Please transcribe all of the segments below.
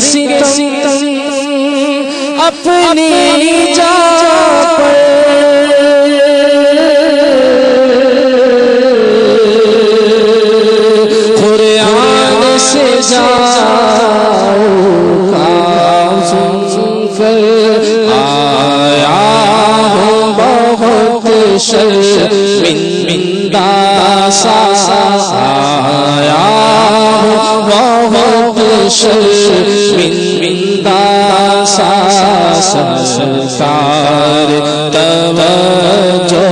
ستم اپنی جان پر قرآن سے جاؤ کاظم پر آیا ہوں بہت شرمندہ سا آیا ہوں بہت شرمندہ سا سرکار توجہ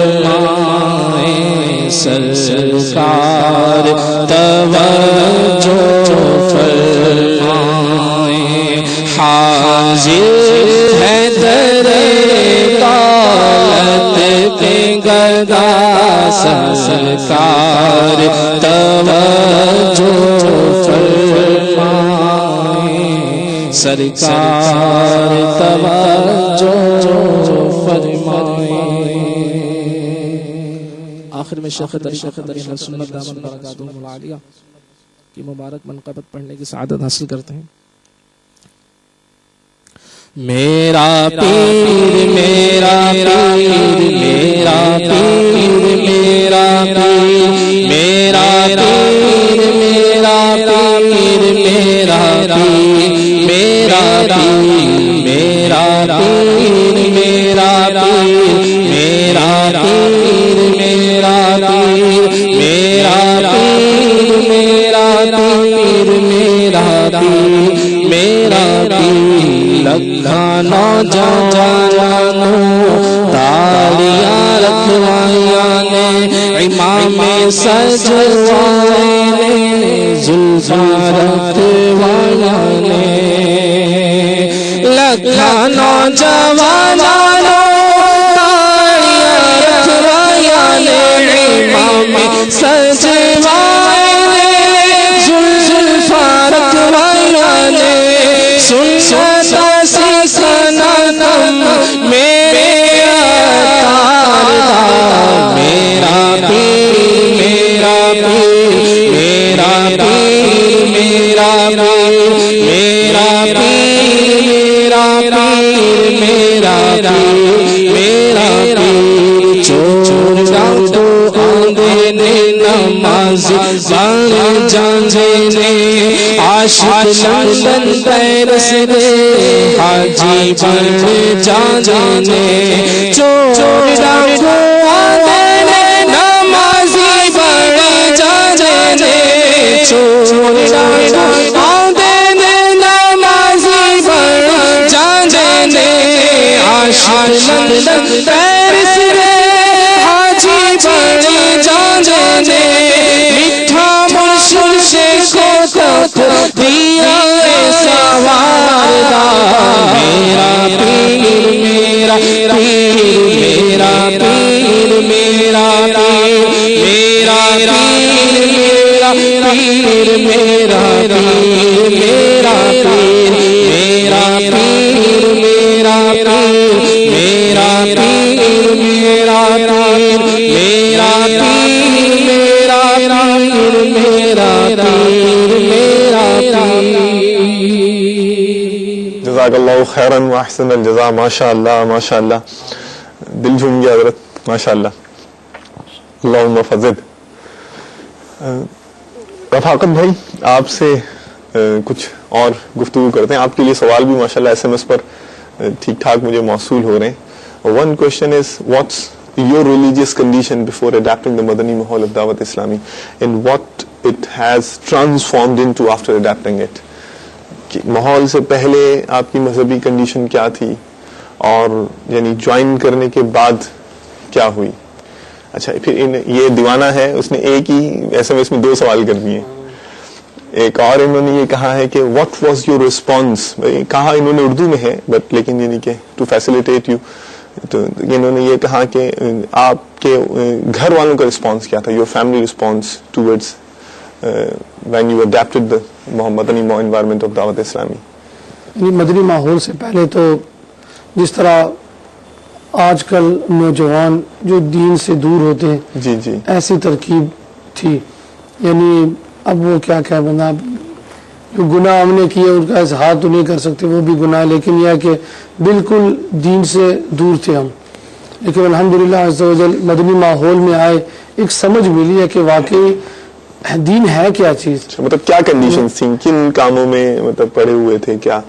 فرمائیں سرکار توجہ فرمائیں حاضر ہے در دولت پہ گدا سرکار توجہ فرمائیں سرکار توجہ فرمائیں. آخر میں شیخ طریقہ اہل سنت دامت برکاتہم العالیہ کی مبارک منقبت پڑھنے کی سعادت حاصل کرتے ہیں. میرا پیر میرا پیر میرا پیر میرا پیر میرا پیر میرا پیر میرا پیر میرا پیر میرا پیر میرا پیر میرا پیر میرا پیر میرا پیر میرا پیر میرا پیر میرا پیر لکھا نوجوانوں تالیاں رکھوائیاں نے امام سجوائے نے زلفاں رکھوائیاں نے لکھا نوجوانوں تالیاں رکھوائیاں نے امام سجوائے نے زلفاں رکھوائیاں نے سنتا سنم میرے تاردا میرا پیر میرا پیر میرا پیر میرا پیر میرا پیر میرا پیر میرا پیر چور تو آندے نے نماز بن جاندے نے عاشق لندن پیرس دے حاجی بن جاندے نے چور تو آندے نے نمازی بن جاندے نے چور آندے نے نمازی بن جاندے نے عاشق لندن پیرس دے حاجی بن جاندے نے میٹھا مرشد کو تک دیا سواردا میرا پیر میرا پیر میرا پیر میرا پیر میرا پیر میرا پیر میرا پیر میرا پیر میرا پیر میرا پیر میرا پیر میرا پیر میرا پیر میرا پیر میرا پیر. جزاک اللہ خیراً و احسن الجزاء. ماشاء اللہ ماشاء اللہ, دل جھوم گیا حضرت, ماشاء اللہ. اللہم فضل. رفاقت بھائی, آپ سے کچھ اور گفتگو کرتے ہیں. آپ کے لیے سوال بھی ماشاء اللہ SMS پر ٹھیک ٹھاک مجھے موصول ہو رہے ہیں. One question is, what's your religious condition before adapting the Madani Mahal of Dawat Islami, and what it has transformed into after adapting it? ماحول سے پہلے آپ کی مذہبی کنڈیشن کیا تھی, اور یعنی جوائن کرنے کے بعد کیا ہوئی؟ اچھا, پھر یہ دیوانہ ہے, اس نے ایک ہی SMS میں 2 سوال کر دیے. ایک اور انہوں نے یہ کہا ہے کہ واٹ واز یور ریسپانس, کہا انہوں نے اردو میں ہے بٹ لیکن یعنی کہ ٹو فیسیلیٹیٹ یو, تو انہوں نے یہ کہا کہ آپ کے گھر والوں کا رسپانس کیا تھا, your family response towards when you adapted the Madani environment of دعوت اسلامی. مدنی ماحول سے پہلے تو جس طرح آج کل نوجوان جو دین سے دور ہوتے ہیں, جی جی, ایسی ترکیب تھی. یعنی اب وہ کیا بندہ جو گناہ ہم نے کیے ان کا اظہار تو نہیں کر سکتے، وہ بھی گناہ، لیکن یہ ہے کہ بالکل دین سے دور تھے ہم، لیکن الحمدللہ عز و جل مدنی ماحول میں آئے، ایک سمجھ ملی ہے کہ واقعی دین ہے کیا چیز. مطلب کیا کنڈیشنز تھیں، کن کاموں میں مطلب پڑے ہوئے تھے، کیا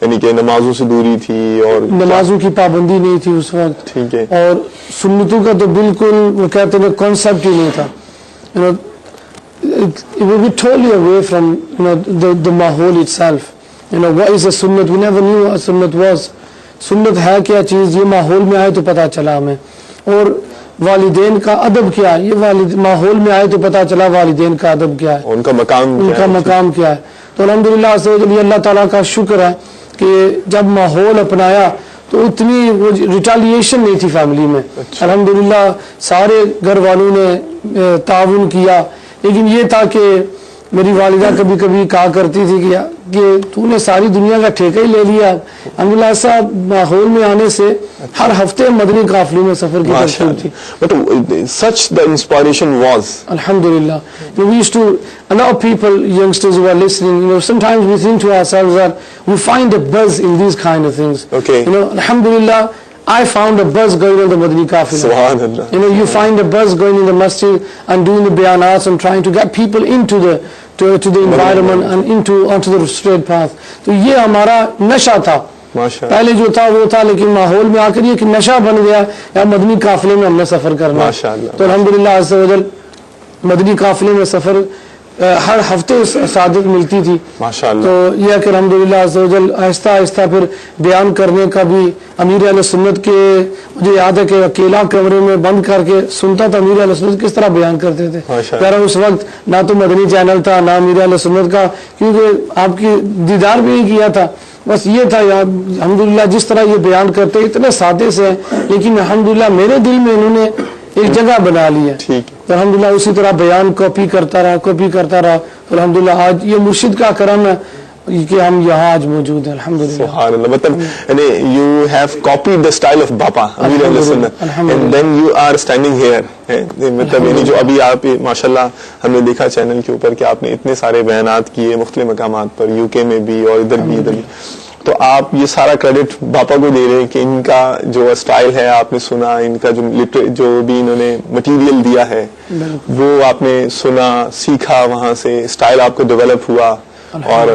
یعنی کہ نمازوں سے دوری تھی اور نمازوں کی پابندی نہیں تھی اس وقت، ٹھیک ہے، اور سنتوں کا تو بالکل وہ کہتے ہیں کانسیپٹ ہی نہیں تھا. It will be totally away from the mahol itself. What is a sunnat? We never knew what sunnat was. سنت ہے کیا چیز، یہ ماحول میں آئے تو پتہ چلا ہمیں. اور والدین کا ادب کیا ہے، یہ ماحول میں آئے تو پتہ چلا والدین کا ادب کیا ہے، ان کا مقام کیا ہے. تو الحمدللہ عز و جل اللہ تعالیٰ کا شکر ہے کہ جب ماحول اپنایا تو اتنی وہ ریٹیلیشن نہیں تھی فیملی میں. الحمدللہ سارے گھر والوں نے تعاون کیا، لیکن یہ تھا کہ میری والدہ کبھی کبھی کہا کرتی تھی کہ تو نے ساری دنیا کا ٹھیکہ ہی لے لیا. الحمدللہ ایسا ماحول میں آنے سے ہر ہفتے مدنی قافلے میں سفر کی ترتیب تھی. such the inspiration was Alhamdulillah. We used to, a lot of people, youngsters who are listening, sometimes we think to ourselves that we find a buzz in these kind of things. Okay. Alhamdulillah, I found a buzz going on the Madani Qafila. Subhanallah. You find a buzz going in the masjid and doing the bayanats and trying to get people into the to the environment and onto the straight path. تو یہ ہمارا نشہ تھا پہلے جو تھا وہ تھا، لیکن ماحول میں آ کر یہ کہ نشہ بن گیا یا مدنی قافلے میں ہم نے سفر کرنا. تو الحمدللہ عز و جل مدنی قافلے میں سفر ہر ہفتے سعادت ملتی تھی. تو یہ کہ الحمدللہ عز و جل آہستہ آہستہ پھر بیان کرنے کا بھی امیر اہل سنت کے، مجھے یاد ہے کہ اکیلا کمرے میں بند کر کے سنتا تھا امیر اہل سنت کس طرح بیان کرتے تھے. یار اس وقت نہ تو مدنی چینل تھا نہ امیر اہل سنت کا، کیونکہ آپ کی دیدار بھی نہیں کیا تھا. بس یہ تھا یار الحمدللہ جس طرح یہ بیان کرتے اتنے سادے سے ہیں، لیکن الحمدللہ میرے دل میں انہوں نے ایک جگہ بنا لی ہے. الحمدللہ اسی طرح بیان کاپی کرتا رہا. الحمدللہ آج یہ مرشد کا کرم ہے کہ ہم یہاں آج موجود ہیں. الحمدللہ. سبحان اللہ. مطلب you have copied the style of Bapa Amir Ahl Sunnah and then you are standing here. مطلب یعنی جو ابھی آپ ماشاءاللہ ہم نے دیکھا چینل کے اوپر کہ آپ نے اتنے سارے بیانات کیے مختلف مقامات پر، UK میں بھی اور ادھر بھی. تو آپ یہ سارا کریڈٹ باپا کو دے رہے ہیں کہ ان کا جو اسٹائل ہے آپ نے سنا، ان کا جو بھی انہوں نے مٹیریل دیا ہے وہ آپ نے سنا، سیکھا، وہاں سے اسٹائل آپ کو ڈیولپ ہوا اور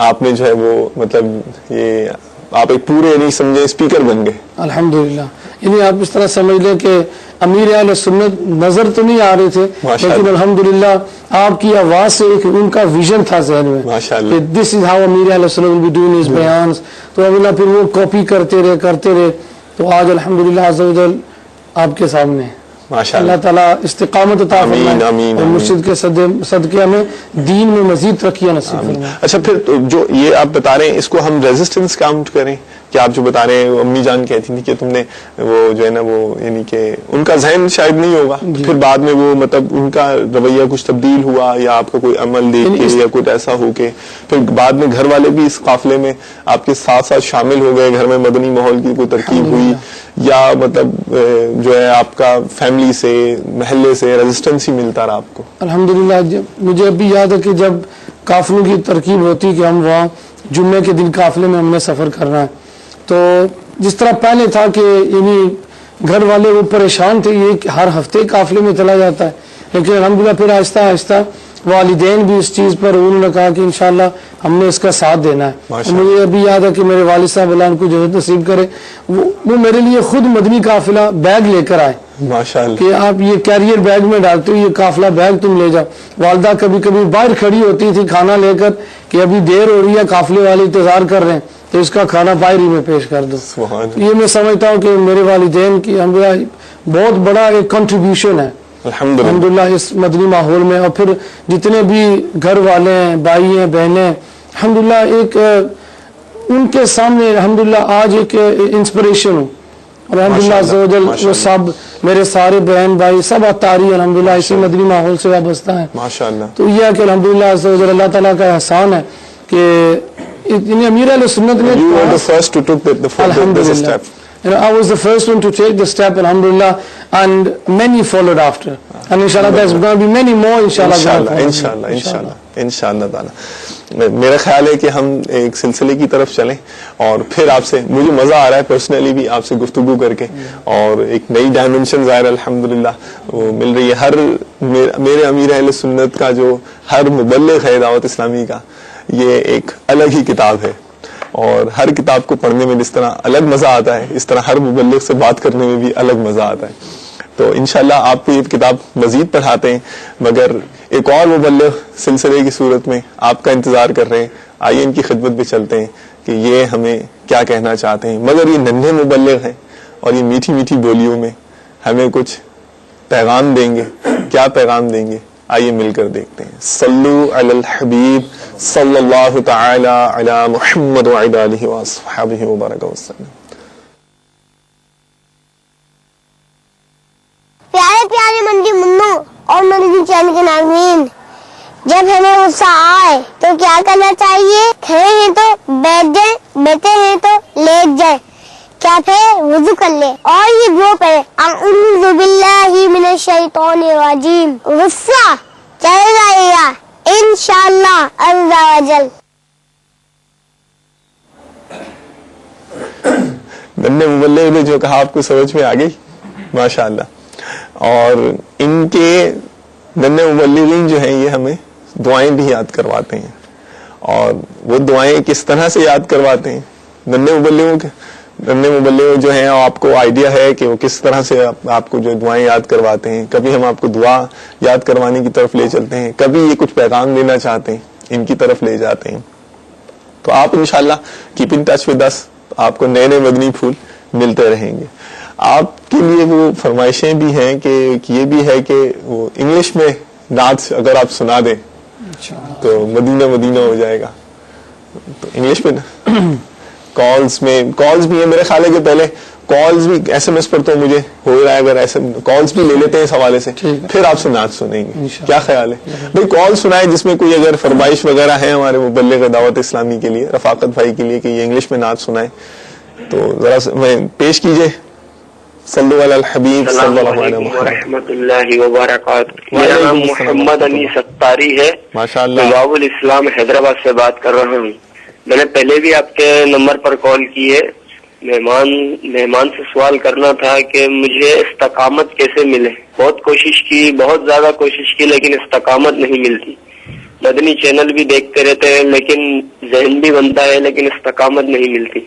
آپ نے جو ہے وہ مطلب یہ آپ ایک پورے نہیں سمجھے اسپیکر بن گئے. الحمدللہ. یعنی آپ اس طرح سمجھ لیں کہ امیر اہل سنت نظر تو نہیں آ رہے تھے، لیکن الحمدللہ آپ کی آواز سے ایک ان کا ویژن تھا ذہن میں کہ دس از ہاؤ امیر اہل سنت ول بی ڈوئنگ ہز بیانز. تو الحمدللہ پھر وہ کاپی کرتے رہے. تو آج الحمدللہ عز و جل آپ کے سامنے اللہ تعالیٰ استقامت عطا فرمائے اور مرشد کے صدقے ہمیں دین میں مزید ترقیاں نصیب فرمائے. اچھا پھر جو یہ آپ بتا رہے ہیں اس کو ہم ریزسٹنس کاؤنٹ کریں کہ آپ جو بتا رہے ہیں امی جان کہتی تھی کہ تم نے وہ جو ہے نا وہ یعنی کہ ان کا ذہن شاید نہیں ہوگا، پھر بعد میں وہ مطلب ان کا رویہ کچھ تبدیل ہوا یا آپ کا کوئی عمل دیکھ کے یا کچھ ایسا ہو کے پھر بعد میں گھر والے بھی اس قافلے میں آپ کے ساتھ شامل ہو گئے، گھر میں مدنی ماحول کی کوئی ترکیب ہوئی یا مطلب جو ہے آپ کا فیملی سے محلے سے ریزسٹنس ہی ملتا رہا آپ کو؟ الحمدللہ. مجھے ابھی یاد ہے کہ جب قافلوں کی ترکیب ہوتی کہ ہم وہاں جمعے کے دن قافلے میں ہم نے سفر کرنا ہے، تو جس طرح پہلے تھا کہ یعنی گھر والے وہ پریشان تھے یہ کہ ہر ہفتے قافلے میں چلا جاتا ہے، لیکن الحمدللہ پھر آہستہ آہستہ والدین بھی اس چیز پر انہوں نے کہا کہ انشاءاللہ ہم نے اس کا ساتھ دینا ہے. مجھے ابھی یاد ہے کہ میرے والد صاحب اللہ ان کو جو نصیب کرے وہ میرے لیے خود مدنی قافلہ بیگ لے کر آئے کہ آپ یہ کیریئر بیگ میں ڈالتے ہو، یہ قافلہ بیگ تم لے جاؤ. والدہ کبھی کبھی باہر کھڑی ہوتی تھی کھانا لے کر کہ ابھی دیر ہو رہی ہے قافلے والے انتظار کر رہے ہیں تو اس کا کھانا باہر ہی میں پیش کر دو. یہ میں سمجھتا ہوں کہ میرے والدین کی بہت بڑا ایک کنٹریبیوشن ہے الحمدللہ اس مدنی ماحول میں. اور پھر جتنے بھی گھر والے ہیں، بھائی ہیں، بہنیں، الحمدللہ ایک ان کے سامنے الحمدللہ آج ایک انسپریشن ہوں. الحمدللہ عز و جل وہ سب میرے سارے بہن بھائی سب اتاری الحمدللہ اسی مدنی ماحول سے وابستہ ہیں ماشاءاللہ. تو یہ ہے کہ الحمدللہ عز و جل اللہ تعالیٰ کا احسان ہے کہ امیر اہل سنت نے I was the first one to take the step, alhamdulillah, and many followed after. And inshallah, there's going to be many more, inshallah ta'ala. میرا خیال ہے کہ ہم ایک سلسلے کی طرف چلیں اور پھر آپ سے مجھے مزہ آ رہا ہے پرسنلی بھی آپ سے گفتگو کر کے, اور ایک نئی ڈائمنشن ظاہر الحمدللہ وہ مل رہی ہے. ہر میرے امیر اہل سنت کا جو ہر مبلغ ہے دعوت اسلامی کا, یہ ایک الگ ہی کتاب ہے, اور ہر کتاب کو پڑھنے میں جس طرح الگ مزہ آتا ہے اس طرح ہر مبلغ سے بات کرنے میں بھی الگ مزہ آتا ہے. تو انشاءاللہ آپ کو یہ کتاب مزید پڑھاتے ہیں, مگر ایک اور مبلغ سلسلے کی صورت میں آپ کا انتظار کر رہے ہیں. آئیے ان کی خدمت پہ چلتے ہیں کہ یہ ہمیں کیا کہنا چاہتے ہیں, مگر یہ ننھے مبلغ ہیں اور یہ میٹھی میٹھی بولیوں میں ہمیں کچھ پیغام دیں گے. کیا پیغام دیں گے, آئیے مل کر دیکھتے ہیں. صلو علی الحبیب صلی اللہ تعالی علی محمد وعلی آلہ وصحبہ وبارک وسلم. پیارے پیارے منڈی منو اور منڈی چین کے ناظرین, جب ہمیں غصہ آئے تو کیا کرنا چاہیے؟ کھڑے ہیں تو بیٹھ جائیں, بیٹھے ہیں تو لیٹ جائیں, کیا پھر وضو کر لیں اور یہ دعا پڑھیں, اعوذ باللہ من الشیطان الرجیم. غصہ چل جائے گا انشاءاللہ عز و جل. ننھے مبلغ نے جو کہا آپ کو سمجھ میں آ گئی ماشاءاللہ. اور ان کے ننھے مبلغین جو ہیں یہ ہمیں دعائیں بھی یاد کرواتے ہیں, اور وہ دعائیں کس طرح سے یاد کرواتے ہیں. ننھے مبلغ جو ہیں آپ کو آئیڈیا ہے کہ وہ کس طرح سے آپ کو جو دعائیں یاد کرواتے ہیں. کبھی ہم آپ کو دعا یاد کروانے کی طرف لے چلتے ہیں, کبھی یہ کچھ پیغام دینا چاہتے ہیں ان کی طرف لے جاتے ہیں. تو آپ انشاءاللہ keep in touch with us, آپ کو نئے نئے مدنی پھول ملتے رہیں گے. آپ کے لیے وہ فرمائشیں بھی ہیں کہ یہ بھی ہے کہ وہ انگلش میں نعت اگر آپ سنا دیں تو مدینہ مدینہ ہو جائے گا. تو انگلش میں نا کالز بھی ہیں, میرے خیال ہے کہ پہلے کالز بھی ایس ایم ایس پر تو مجھے ہو رہا ہے, اگر ایسے کالز بھی لے لیتے ہیں اس حوالے سے, پھر آپ سے نعت سنیں گے. کیا خیال ہے بھائی؟ کال سنائے جس میں کوئی اگر فرمائش وغیرہ ہے ہمارے مبلغ دعوت اسلامی کے لیے, رفاقت بھائی کے لیے, کہ یہ انگلش میں نعت سنائے, تو ذرا میں پیش کیجئے. صلو علی الحبیب صلی اللہ علیہ وسلم. ورحمۃ اللہ وبرکاتہ. میرا نام محمد انیس ستاری ہے, ماشاءاللہ. میں باب الاسلام حیدرآباد سے بات کر رہا ہوں. میں نے پہلے بھی آپ کے نمبر پر کال کی ہے. مہمان سے سوال کرنا تھا کہ مجھے استقامت کیسے ملے. بہت کوشش کی, بہت زیادہ کوشش کی, لیکن استقامت نہیں ملتی. مدنی چینل بھی دیکھتے رہتے ہیں لیکن ذہن بھی بنتا ہے, لیکن استقامت نہیں ملتی.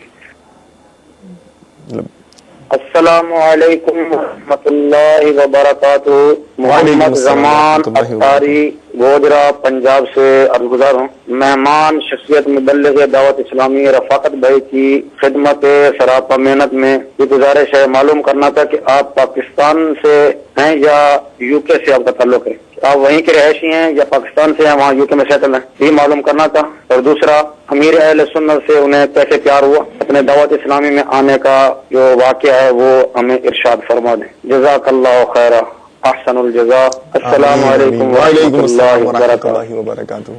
السلام علیکم ورحمۃ اللہ وبرکاتہ. محمد زمان اتاری گوجرا پنجاب سے عرض گزار ہوں. مہمان شخصیت مبلغ دعوت اسلامی رفاقت بھائی کی خدمت سراپا محنت میں یہ گزارش ہے, معلوم کرنا تھا کہ آپ پاکستان سے ہیں یا یو کے سے آپ کا تعلق ہے, آپ وہیں کے رہائشی ہیں یا پاکستان سے ہیں وہاں یو کے میں سیٹل ہیں, یہ معلوم کرنا تھا. اور دوسرا, امیر اہل سنت سے انہیں کیسے پیار ہوا, اپنے دعوت اسلامی میں آنے کا جو واقعہ ہے وہ ہمیں ارشاد فرما دیں. جزاک اللہ خیرہ, احسن الجزاء. السلام علیکم ورحمۃ اللہ وبرکاتہ.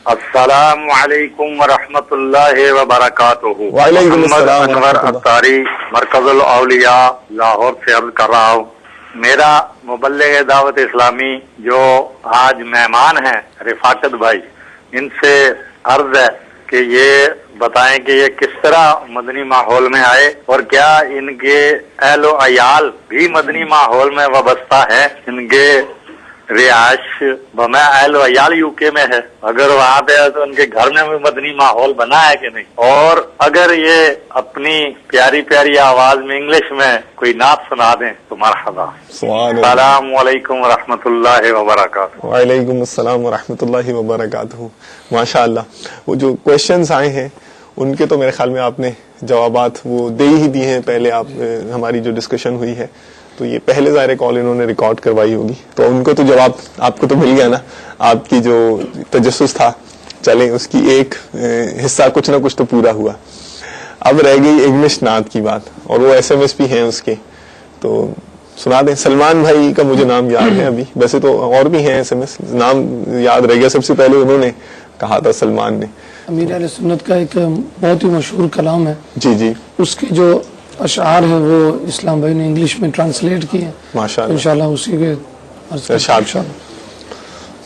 السلام علیکم ورحمۃ اللہ وبرکاتہ. وعلیکم محمد السلام انور اتاری مرکز الاولیاء لاہور سے عرض کر رہا ہوں. میرا مبلغ دعوت اسلامی جو آج مہمان ہیں رفاقت بھائی, ان سے عرض ہے کہ یہ بتائیں کہ یہ کس طرح مدنی ماحول میں آئے اور کیا ان کے اہل و عیال بھی مدنی ماحول میں وابستہ ہے. ان کے رہائش بما اہل و عیال یو کے میں ہے, اگر وہاں پہ تو ان کے گھر میں بھی مدنی ماحول بنا ہے کہ نہیں, اور اگر یہ اپنی پیاری پیاری آواز میں انگلش میں کوئی نعت سنا دیں تو مرحبا. السلام علیکم ورحمۃ اللہ وبرکاتہ. وعلیکم السلام ورحمۃ اللہ وبرکاتہ. ماشاء اللہ, وہ جو کوشچنز آئے ہیں ان کے تو میرے خیال میں آپ نے جوابات وہ دے ہی دیے ہیں. پہلے آپ ہماری جو ڈسکشن ہوئی ہے تو یہ پہلے ظاہر کال انہوں نے ریکارڈ کروائی ہوگی, تو ان کو تو جواب آپ کو تو مل گیا نا. آپ کی جو تجسس تھا چلیں اس کی ایک حصہ کچھ نہ کچھ تو پورا ہوا. اب رہ گئی انگلش نعت کی بات, اور وہ ایس ایم ایس بھی ہیں اس کے, تو سنا دیں. سلمان بھائی کا مجھے نام یاد ہے, ابھی ویسے تو اور بھی ہیں ایس ایم ایس, نام یاد رہ گیا. سب سے پہلے انہوں نے کہا تھا سلمان نے. امیر اہل سنت کا ایک بہت ہی مشہور کلام ہے, جی جی, اس کے جو اشعار ہیں وہ اسلام بھائی نے انگلش میں ٹرانسلیٹ کیے ہیں. ماشاء اللہ, انشاءاللہ اسی کے ارشاد.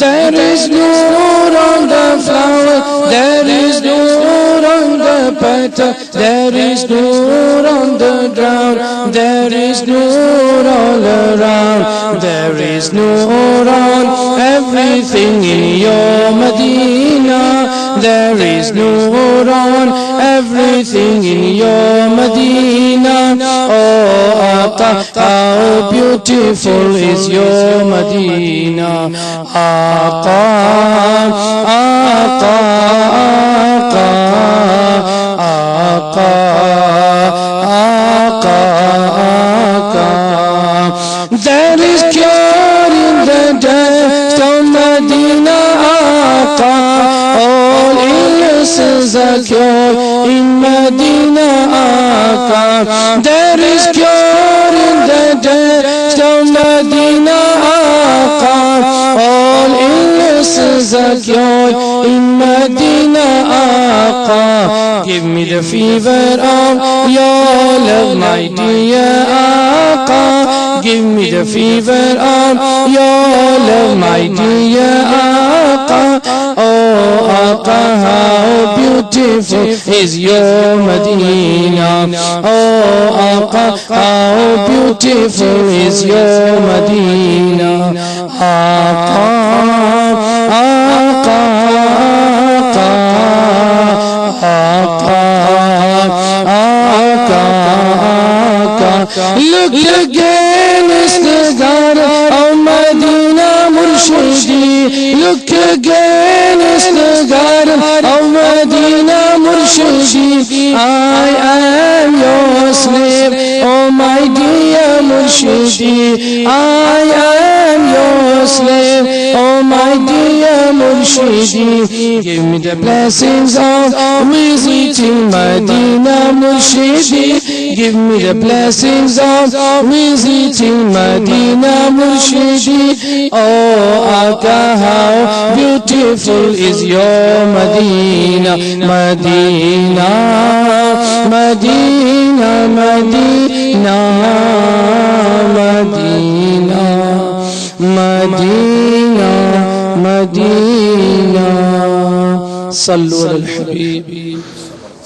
There is nur on the flower, there is nur on the petal, there is nur on the ground, there is nur all around, there is nur on everything in your Medina, there is nur on everything in your Medina. Oh Aqa, how beautiful is your Medina. Aqa, Aqa, Aqa, Aqa, Aqa, Aqa. There is cure in the depth of Medina, Aqa. All illnesses are cured in Medina, Aqa. There is cure in the depth of Medina, Aqa. All illnesses are cured in Medina, Aqa. Give me the fever of your love, my dear Aqa. Give me the fever of your love, my dear Aqa. Oh Aqa, how beautiful is your Medina. Oh Aqa, how beautiful is your Medina. Aqa, Aqa, Aqa, Aqa, Aqa. Look again, it's the garden of Medina Murshidi. Look again, it's the garden of Medina Murshidi. I am your slave, oh my dear Murshidi. I am your slave, oh my dear Murshidi. Give me the blessings of visiting Medina Murshidi. Give me the blessings of visiting Medina Murshidi. Oh Aqa, how beautiful is your Medina. Medina, Medina, Medina, Medina, Medina, Medina. Sallu ala al-Habib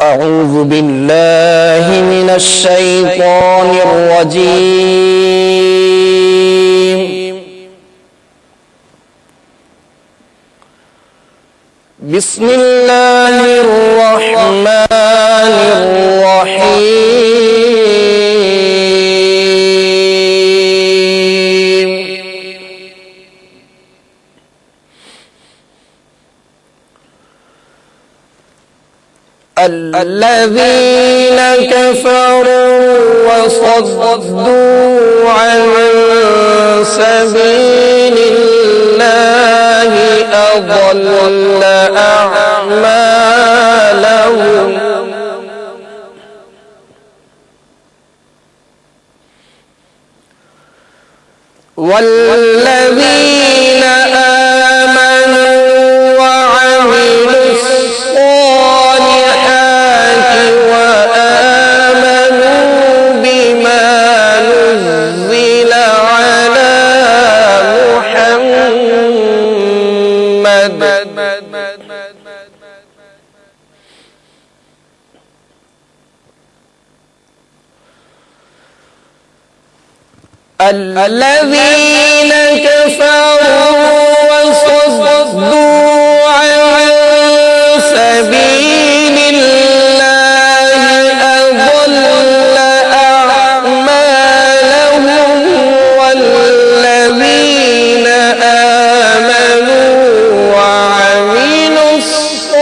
أعوذ بالله من الشيطان الرجيم. بسم الله الرحمن الرحيم. الذين كفروا وصدوا عن سبيل الله أضل أعمالهم والذين آمنوا وعملوا الصالحات وآمنوا بما نزل على محمد الذين كفروا وصدوا عن سبيل الله أضل أعمالهم والذين آمنوا وعملوا الصالحات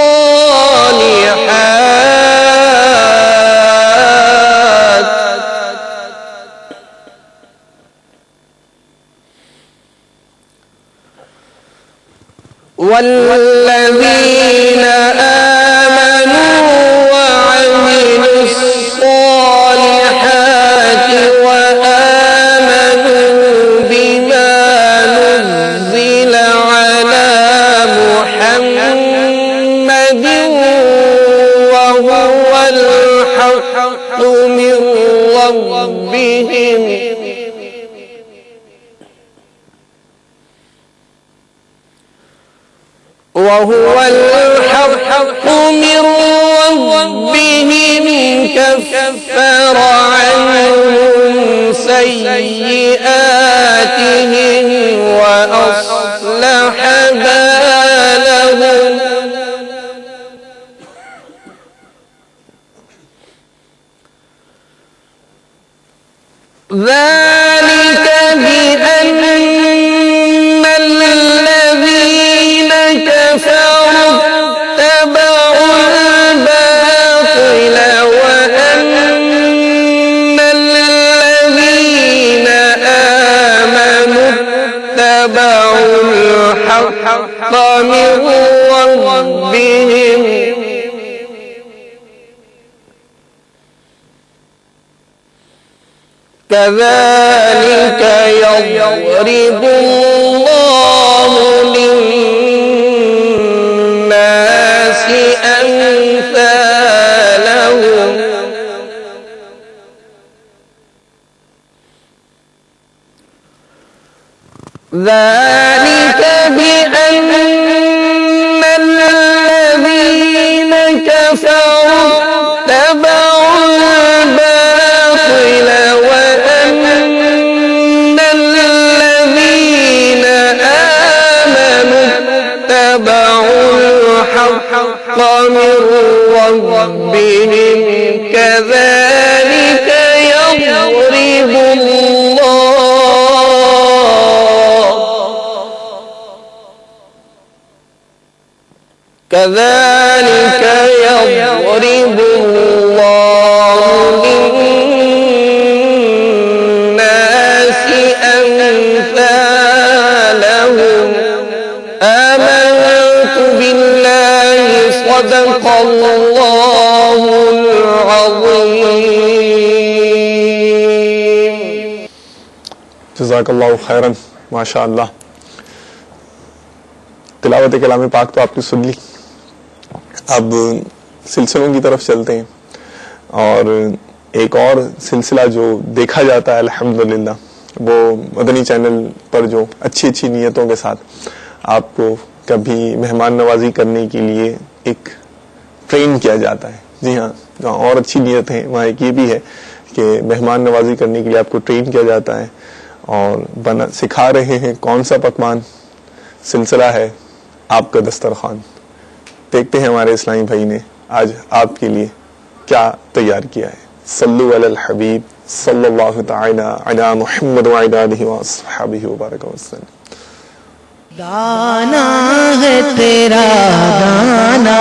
والذين آمنوا وعملوا الصالحات وآمنوا بما نزل على محمد وهو الحق من ربهم وهو الحق من ربهم كفر عنهم سيئاتهم وأصلح بالهم ذلك بأن الذين كفروا اتبعوا الباطل وأن الذين آمنوا اتبعوا الحق من ربهم كذلك يضرب الله للناس أمثالهم ذلك بأن الذين كفروا اتبعوا الباطل وأن الذين آمنوا اتبعوا الحق من ربهم كذلك يضرب الله للناس أمثالهم آمنت بالله صدق الله العظيم جزاک اللہ خیرن ماشاء اللہ. تلاوت کلام پاک تو آپ نے سن لی. اب سلسلوں کی طرف چلتے ہیں اور ایک اور سلسلہ جو دیکھا جاتا ہے الحمدللہ وہ مدنی چینل پر جو اچھی اچھی نیتوں کے ساتھ آپ کو کبھی مہمان نوازی کرنے کے لیے ایک ٹرین کیا جاتا ہے. جی ہاں, جہاں اور اچھی نیت ہے وہاں ایک یہ بھی ہے کہ مہمان نوازی کرنے کے لیے آپ کو ٹرین کیا جاتا ہے اور سکھا رہے ہیں کون سا پکوان. سلسلہ ہے آپ کا دسترخوان. دیکھتے ہیں ہمارے اسلامی بھائی نے آج آپ کے لیے کیا تیار کیا ہے. صلو علی الحبیب صلی اللہ تعالی علی محمد وعلی آلہ وصحبہ وبارک وسلم. دانا ہے تیرا دانا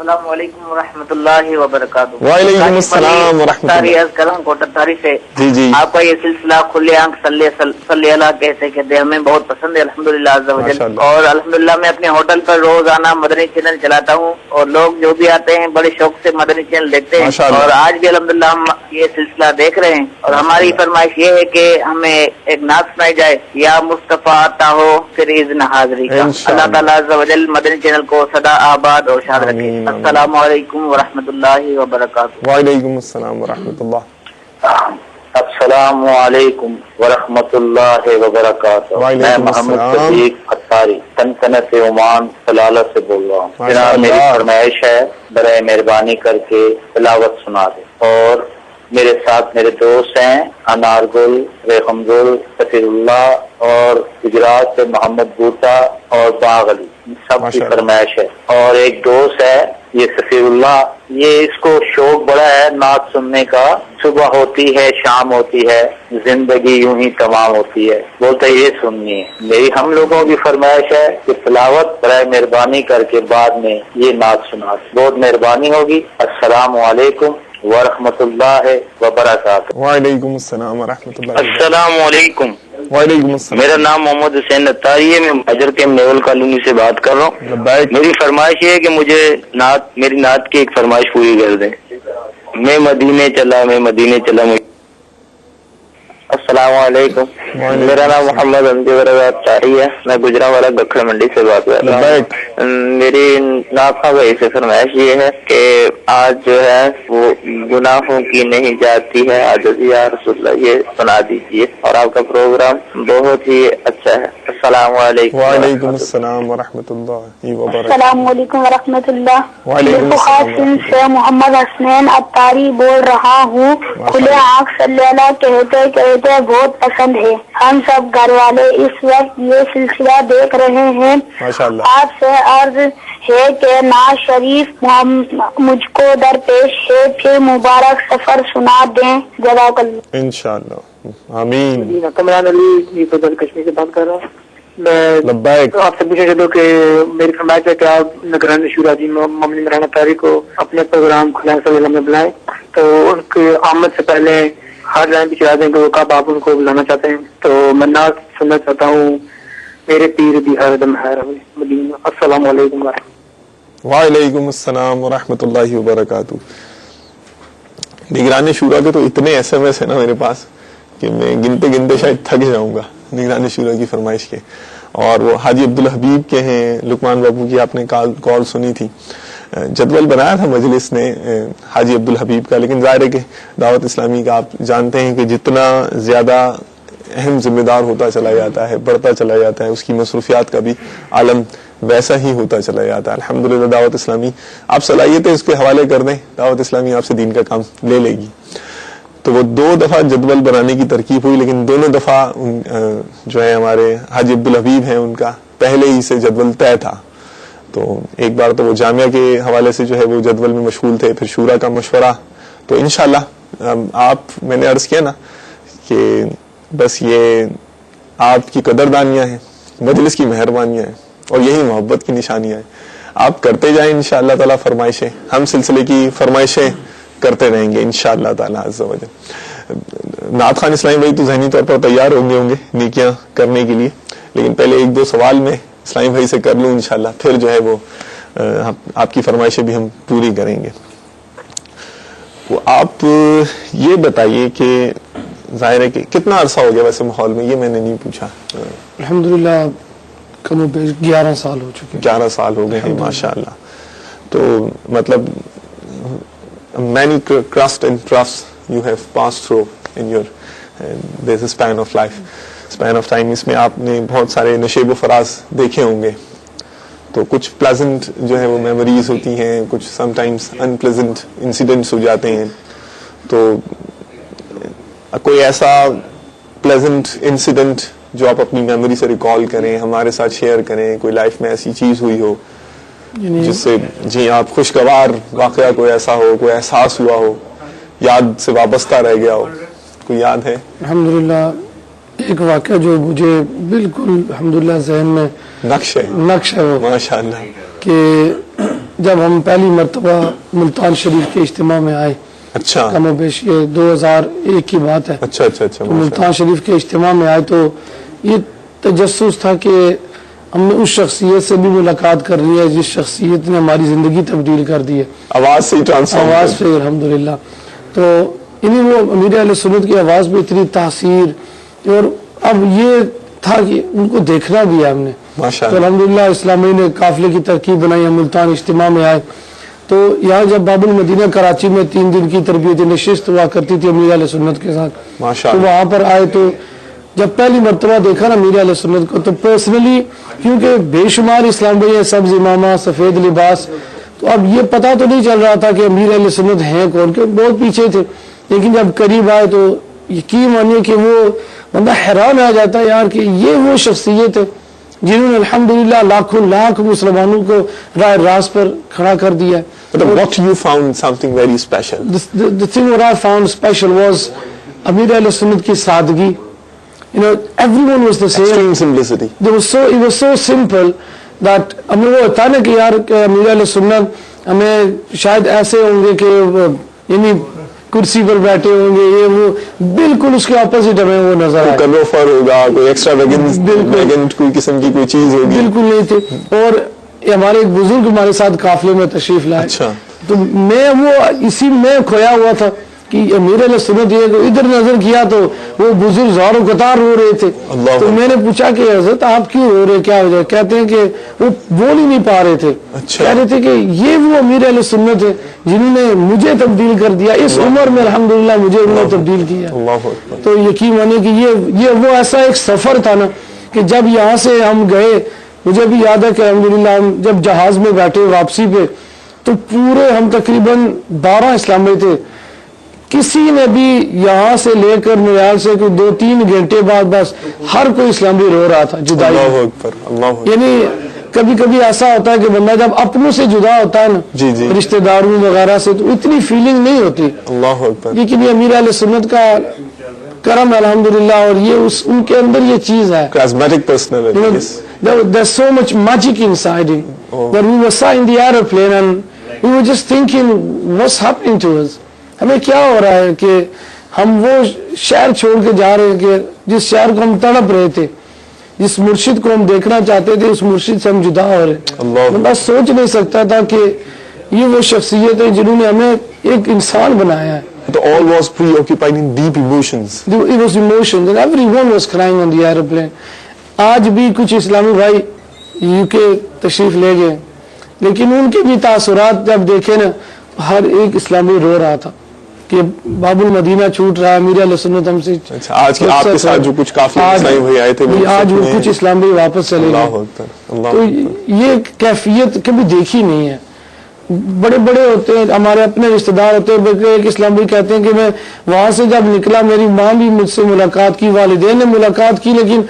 السلام علیکم ورحمۃ اللہ وبرکاتہ. وعلیکم السلام ورحمۃ اللہ. عرض کر رہا ہوں کوٹتاری سے. جی آپ کا یہ سلسلہ کھلے آنکھ صلی اللہ کہتے کہتے ہمیں بہت پسند ہے الحمدللہ عز و جل. اور الحمدللہ میں اپنے ہوٹل پر روزانہ مدنی چینل چلاتا ہوں اور لوگ جو بھی آتے ہیں بڑے شوق سے مدنی چینل دیکھتے ہیں اور آج بھی الحمدللہ ہم یہ سلسلہ دیکھ رہے ہیں. اور ہماری فرمائش یہ ہے کہ ہمیں ایک نعت سنائی جائے یا مصطفیٰ آتا ہو پھر اذن حاضری کا. اللہ تعالیٰ عز و جل مدنی چینل کو سدا آباد اور شاد رکھے. السلام علیکم ورحمۃ اللہ وبرکاتہ. وعلیکم السلام ورحمۃ اللہ. السلام علیکم ورحمۃ اللہ وبرکاتہ. میں محمد صدیق اتاری سلطنت عمان سلالہ سے بول رہا ہوں. جناب میری فرمائش ہے برائے مہربانی کر کے تلاوت سنا دیں. اور میرے ساتھ میرے دوست ہیں انار گل، ریحم گل، سفیر اللہ اور گجرات سے محمد بوٹا اور باغ علی، سب کی فرمائش ہے. اور ایک دوست ہے یہ سفیر اللہ، یہ اس کو شوق بڑا ہے نعت سننے کا. صبح ہوتی ہے شام ہوتی ہے زندگی یوں ہی تمام ہوتی ہے، بولتا ہے یہ سننی ہے. میری ہم لوگوں کی فرمائش ہے کہ تلاوت برائے مہربانی کر کے بعد میں یہ نعت سنا. بہت مہربانی ہوگی. السلام علیکم ورحمۃ اللہ وبرکاتہ. وعلیکم السلام ورحمۃ اللہ. السلام علیکم. وعلیکم السلام. میرا نام محمد حسین اتاری ہے، میں اجر کے نیول کالونی سے بات کر رہا ہوں. میری فرمائش یہ ہے کہ مجھے میری نعت کی ایک فرمائش پوری کر دیں. میں مدینے چلا السلام علیکم. میرا نام محمد اتاری ہے، میں گجرات والا گکھڑ منڈی سے بات کر رہا ہوں. میری ناخواں بھائی سے فرمائش یہ ہے کہ آج جو ہے وہ گناہوں کی نہیں جاتی ہے عادت یا رسول اللہ، یہ سنا دیجیے. اور آپ کا پروگرام بہت ہی اچھا ہے. السلام علیکم. وعلیکم السلام ورحمۃ اللہ وبرکاتہ. السلام علیکم ورحمۃ اللہ. وعلیکم قاسم سے محمد حسنین اتاری بول رہا ہوں. کھلے آنکھ صلی اللہ کہتے کہتے بہت پسند ہے. ہم سب گھر والے اس وقت یہ سلسلہ دیکھ رہے ہیں. آپ سے عرض ہے کہ ناز شریف مجھ کو درپیش ہے، پھر مبارک سفر سنا دیں. جزاک اللہ. انشاءاللہ آمین. کمران علی بدل کشمیر سے بات کر رہا ہوں. میں آپ سے پوچھنا چاہتا ہوں کہ میری فرمائش ہے کہ آپ نگران شورا جی محمد عمران اتاری کو اپنے پروگرام کھلے صلی اللہ میں بلائیں، تو ان کی آمد سے پہلے ہر لائن بھی چلا دیں کہ وہ کب آپ ان کو بلانا چاہتے ہیں. تو میں نعت سننا چاہتا ہوں میرے پیر بھی ہر دم ہے مدینہ. السلام علیکم. وعلیکم السلام ورحمۃ اللہ وبرکاتہ. نگران شورا کے تو اتنے ایس ایم ایس ہیں نا میرے پاس کہ میں گنتے گنتے شاید تھک جاؤں گا نگران شورا کی فرمائش کے. اور وہ حاجی عبدالحبیب کے ہیں، لقمان بابو کی آپ نے کال سنی تھی. جدول بنایا تھا مجلس نے حاجی عبدالحبیب کا، لیکن ظاہر ہے کہ دعوت اسلامی کا آپ جانتے ہیں کہ جتنا زیادہ اہم ذمہ دار ہوتا چلا جاتا ہے، بڑھتا چلا جاتا ہے، اس کی مصروفیات کا بھی عالم ویسا ہی ہوتا چلا جاتا ہے. الحمدللہ دعوت اسلامی آپ صلاحیتیں اس کے حوالے کر دیں، دعوت اسلامی آپ سے دین کا کام لے لے گی. تو وہ 2 دفعہ جدول بنانے کی ترکیب ہوئی، لیکن دونوں دفعہ جو ہے ہمارے حاجی عبدالحبیب ہیں ان کا پہلے ہی سے جدول طے تھا. تو ایک بار تو وہ جامعہ کے حوالے سے جو ہے وہ جدول میں مشغول تھے، پھر شورا کا مشورہ. تو انشاءاللہ آپ میں نے عرض کیا نا کہ بس یہ آپ کی قدردانیاں ہیں، مجلس کی مہربانیاں ہیں اور یہی محبت کی نشانیاں ہیں. آپ کرتے جائیں انشاءاللہ تعالی فرمائشیں، ہم سلسلے کی فرمائشیں کرتے رہیں گے انشاءاللہ تعالی عز و جل. نعت خان اسلامی بھائی تو ذہنی طور پر تیار ہوں گے نیکیاں کرنے کے لیے، لیکن پہلے 1-2 سوال میں اسلامی بھائی سے کر لوں انشاءاللہ، پھر جو ہے وہ آپ کی فرمائشیں بھی ہم پوری کریں گے. وہ آپ یہ بتائیے کہ ظاہر ہے کہ کتنا عرصہ ہو گیا ویسے ماحول میں، یہ میں نے نہیں پوچھا. الحمدللہ کم و بیش 11 سال ہو چکے. 11 سال ہو گئے ہیں ماشاءاللہ. تو مطلب many crusts and troughs you have passed through in your this span of life, span of time. اس میں آپ نے بہت سارے نشیب و فراز دیکھے ہوں گے. تو کچھ پلیزنٹ جو ہے وہ میموریز ہوتی ہیں، کچھ sometimes unpleasant incidents ہو جاتے ہیں. تو کوئی ایسا پلیزنٹ انسیڈنٹ جو آپ اپنی میموری سے ریکال کریں، ہمارے ساتھ شیئر کریں. کوئی لائف میں ایسی چیز ہوئی ہو جس سے جی آپ خوشگوار واقعہ کوئی ایسا ہو، کوئی احساس ہوا ہو، یاد سے وابستہ رہ گیا ہو، کوئی یاد ہے؟ الحمدللہ ایک واقعہ جو مجھے بالکل الحمدللہ ذہن میں نقش ہے وہ ماشاءاللہ کہ جب ہم پہلی مرتبہ ملتان شریف کے اجتماع میں آئے، اچھا کم و بیش یہ 2001 کی بات ہے، اچھا اچھا اچھا تو ملتان شریف کے اجتماع میں آئے تو یہ تجسس تھا کہ ہم نے اس شخصیت سے بھی ملاقات کر لی ہے جس شخصیت نے ہماری زندگی تبدیل کر دی ہے، آواز سے ٹرانسفارم، آواز پہ الحمدللہ. تو انہیں وہ امیر اہل سنت کی آواز پہ اتنی تاثیر، اور اب یہ تھا کہ ان کو دیکھنا بھی ہے ہم نے. تو الحمدللہ اسلامی نے قافلے کی ترکیب بنائی، ہم ملتان اجتماع میں آئے تو یہاں جب باب المدینہ کراچی میں 3 دن کی تربیتی نشست ہوا کرتی تھی امیر اہل سنت کے ساتھ، تو وہاں پر آئے تو جب پہلی مرتبہ دیکھا نا امیر اہل سنت کو تو پرسنلی، کیونکہ بے شمار اسلام بھائی سبز امامہ سفید لباس، تو اب یہ پتا تو نہیں چل رہا تھا کہ امیر اہل سنت ہیں کون، کہ بہت پیچھے تھے، لیکن جب قریب آئے تو یقین مانیے کہ وہ بندہ حیران آ جاتا ہے یار کہ یہ وہ شخصیت ہے جنہوں نے الحمدللہ لاکھوں لاکھ مسلمانوں کو راہ راست پر کھڑا کر دیا ہے. What you found something very special? The thing what I found special was امیر اہل سنت کی سادگی. You know, everyone was the same. Extreme simplicity. It was so simple that ہمیں وہ ہوتا نا کہ یار امیر اہل سنت ہمیں شاید ایسے ہوں گے کہ یعنی کرسی پر بیٹھے ہوں گے، یہ وہ بالکل اس کے اپوزٹ ہمیں وہ نظر آئے. کوئی لوفر ہوگا، کوئی ایکسٹرا ویگنٹ کوئی قسم کی کوئی چیز ہوگی، بالکل نہیں تھے. اور ہمارے ایک بزرگ ہمارے ساتھ قافلے میں تشریف لائے. اچھا. تو میں وہ اسی میں کھویا ہوا تھا کہ امیر اہل سنت یہ ادھر نظر کیا تو وہ بزرگ زاروں قطار رو رہے تھے. تو میں نے پوچھا کہ حضرت آپ کیوں رو رہے، کیا وجہ؟ کہتے ہیں کہ وہ بول ہی نہیں پا رہے تھے. کہہ رہے تھے کہ یہ وہ امیر اہل سنت ہے جنہوں نے مجھے تبدیل کر دیا اس عمر میں، الحمدللہ مجھے انہوں نے تبدیل کیا. تو یقین مانیے کہ یہ وہ ایسا ایک سفر تھا نا کہ جب یہاں سے ہم گئے، مجھے بھی یاد ہے کہ الحمدللہ ہم جب جہاز میں بیٹھے واپسی پہ تو پورے ہم تقریباً 12 اسلامی تھے، کسی نے بھی یہاں سے لے کر نیال سے کوئی 2-3 گھنٹے بعد بس ہر کوئی اسلامی رو رہا تھا جدائی. یعنی کبھی کبھی ایسا ہوتا ہے کہ بندہ جب اپنوں سے جدا ہوتا ہے نا، رشتہ داروں وغیرہ سے، تو اتنی فیلنگ نہیں ہوتی. لیکن یہ امیر اہل سنت کا کرم الحمدللہ، اور یہ ان کے اندر یہ چیز ہے. There's so much magic inside him that we were sat in the airplane and we were just thinking what's happening to us. ہمیں کیا ہو رہا ہے کہ ہم وہ شہر چھوڑ کے جا رہے ہیں کہ جس شہر کو ہم تڑپ رہے تھے، جس مرشد کو ہم دیکھنا چاہتے تھے، اس مرشد سے ہم جدا ہو رہے ہیں. بندہ سوچ نہیں سکتا تھا کہ یہ وہ شخصیت ہے جنہوں نے ہمیں ایک انسان بنایا ہے. All was preoccupied in deep emotions. It was emotions and everyone was crying on the airplane. آج بھی کچھ اسلامی بھائی UK تشریف لے گئے، لیکن ان کے بھی تاثرات جب دیکھے نا، ہر ایک اسلامی رو رہا تھا کہ باب المدینہ چھوٹ رہا ہے. امیر اہل سنت ہم سے آج آپ کے ساتھ جو کچھ کافی اسلامی بھائی آئے تھے، آج وہ کچھ اسلامی واپس چلے گئے. تو یہ کیفیت کبھی دیکھی نہیں ہے. بڑے بڑے ہوتے ہیں، ہمارے اپنے رشتہ دار ہوتے ہیں، ایک اسلامی کہتے ہیں کہ میں وہاں سے جب نکلا میری ماں بھی مجھ سے ملاقات کی، والدین نے ملاقات کی، لیکن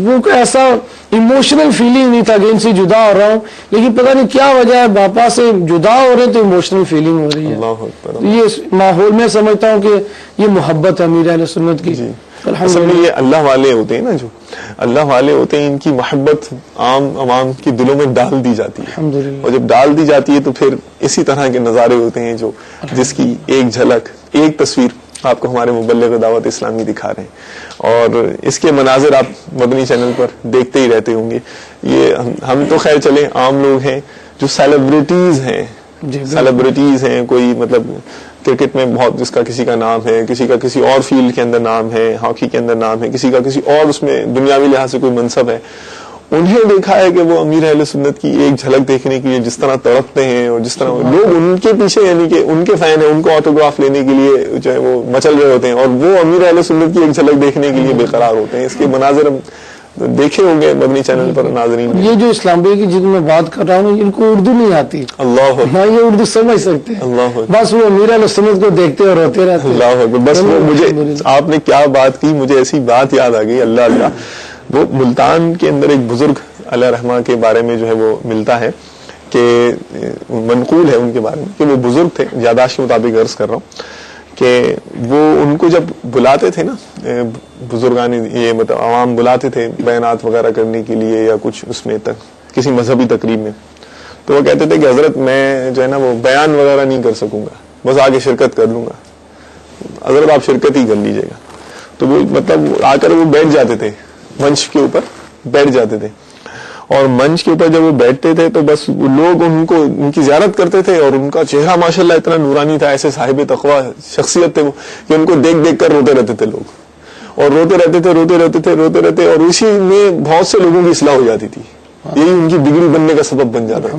وہ ایسا ایموشنل فیلنگ نہیں تھا کہ ان سے جدا ہو رہا ہوں، لیکن پتہ نہیں کیا وجہ ہے باپا سے جدا ہو رہے تو ایموشنل فیلنگ ہو رہی ہے. یہ ماحول میں سمجھتا ہوں کہ یہ محبت ہے امیر اہل سنت کی. اصل میں یہ اللہ والے ہوتے ہیں نا، جو اللہ والے ہوتے ہیں، ان کی محبت عام عوام کے دلوں میں ڈال دی جاتی ہے، اور جب ڈال دی جاتی ہے تو پھر اسی طرح کے نظارے ہوتے ہیں جو جس کی ایک جھلک، ایک تصویر آپ کو ہمارے مبلغ دعوت اسلامی دکھا رہے ہیں. اور اس کے مناظر آپ مدنی چینل پر دیکھتے ہی رہتے ہوں گے. یہ ہم تو خیر چلے عام لوگ ہیں، جو سیلیبریٹیز ہیں، سیلیبریٹیز ہیں، کوئی مطلب کرکٹ میں بہت جس کا کسی کا نام ہے، کسی کا کسی اور فیلڈ کے اندر نام ہے، ہاکی کے اندر نام ہے، کسی کا کسی اور اس میں دنیاوی لحاظ سے کوئی منصب ہے، انہیں دیکھا ہے کہ وہ امیر اہل سنت کی ایک جھلک دیکھنے کے لیے جس طرح تڑپتے ہیں، اور جس طرح لوگ ان کے پیچھے، یعنی کہ ان کے فین ہیں، ان کو آٹوگراف لینے کے لیے جو ہے وہ مچل رہے ہوتے ہیں، اور وہ امیر اہل سنت کی ایک جھلک دیکھنے کے لیے بے قرار ہوتے ہیں. اس کے مناظر ہم دیکھے ہوں گے مدنی چینل پر ناظرین. یہ جو اسلام بھائی کی جن میں بات کر رہا ہوں ان کو اردو نہیں آتی، اللہ نہ یہ اردو سمجھ سکتے ہیں، بس وہ امیر اہل سنت کو دیکھتے اور روتے رہتے ہیں. اللہ اکبر. بس وہ مجھے آپ نے کیا بات کی، مجھے ایسی بات یاد آ گئی. اللہ وہ ملتان کے اندر ایک بزرگ علیہ رحمہ کے بارے میں جو ہے وہ ملتا ہے کہ منقول ہے ان کے بارے میں کہ وہ بزرگ تھے، یادداشت کے مطابق عرض کر رہا ہوں، کہ وہ ان کو جب بلاتے تھے نا بزرگان، یہ مطلب عوام بلاتے تھے بیانات وغیرہ کرنے کے لیے یا کچھ اس میں تک کسی مذہبی تقریب میں، تو وہ کہتے تھے کہ حضرت میں جو ہے نا وہ بیان وغیرہ نہیں کر سکوں گا, بس آگے شرکت کر لوں گا. حضرت آپ شرکت ہی کر لیجیے گا. تو وہ مطلب آ کر وہ بیٹھ جاتے تھے, منچ کے اوپر بیٹھ جاتے تھے, اور منچ کے اوپر جب وہ بیٹھتے تھے تو بس لوگ ان کی زیارت کرتے تھے, اور ان کا چہرہ ماشاءاللہ اتنا نورانی تھا, ایسے صاحب تقویٰ شخصیت تھے وہ کہ ان کو دیکھ دیکھ کر روتے رہتے تھے لوگ, اور روتے رہتے اور اسی میں بہت سے لوگوں کی اصلاح ہو جاتی تھی. یہی ان کی ڈگری بننے کا سبب بن جاتا تھا.